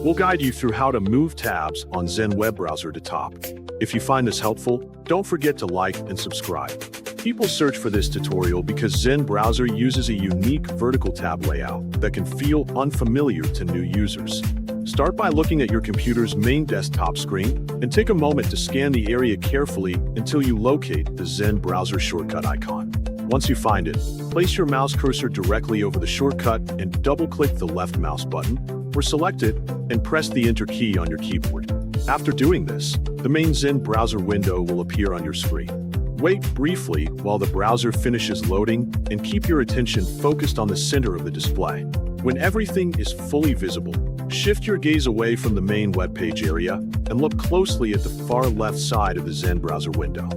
We'll guide you through how to move tabs on Zen web browser to top. If you find this helpful, don't forget to like and subscribe. People search for this tutorial because Zen Browser uses a unique vertical tab layout that can feel unfamiliar to new users. Start by looking at your computer's main desktop screen and take a moment to scan the area carefully until you locate the Zen Browser shortcut icon. Once you find it, place your mouse cursor directly over the shortcut and double-click the left mouse button, or select it and press the Enter key on your keyboard. After doing this, the main Zen Browser window will appear on your screen. Wait briefly while the browser finishes loading and keep your attention focused on the center of the display. When everything is fully visible, shift your gaze away from the main web page area and look closely at the far left side of the Zen Browser window.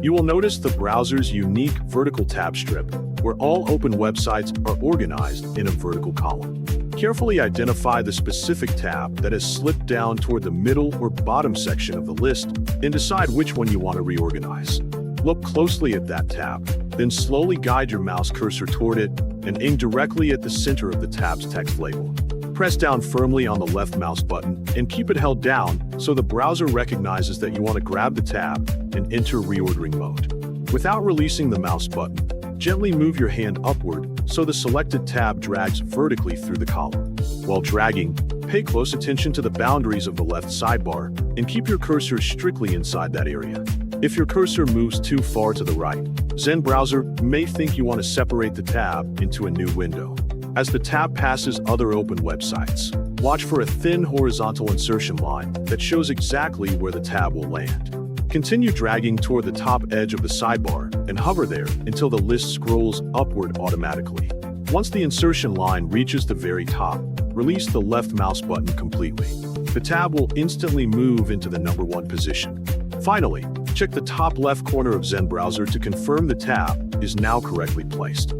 You will notice the browser's unique vertical tab strip, where all open websites are organized in a vertical column. Carefully identify the specific tab that has slipped down toward the middle or bottom section of the list and decide which one you want to reorganize. Look closely at that tab, then slowly guide your mouse cursor toward it and aim directly at the center of the tab's text label. Press down firmly on the left mouse button and keep it held down so the browser recognizes that you want to grab the tab and enter reordering mode. Without releasing the mouse button, gently move your hand upward so the selected tab drags vertically through the column. While dragging, pay close attention to the boundaries of the left sidebar and keep your cursor strictly inside that area. If your cursor moves too far to the right, Zen Browser may think you want to separate the tab into a new window. As the tab passes other open websites, watch for a thin horizontal insertion line that shows exactly where the tab will land. Continue dragging toward the top edge of the sidebar and hover there until the list scrolls upward automatically. Once the insertion line reaches the very top, release the left mouse button completely. The tab will instantly move into the number 1 position. Finally, check the top left corner of Zen Browser to confirm the tab is now correctly placed.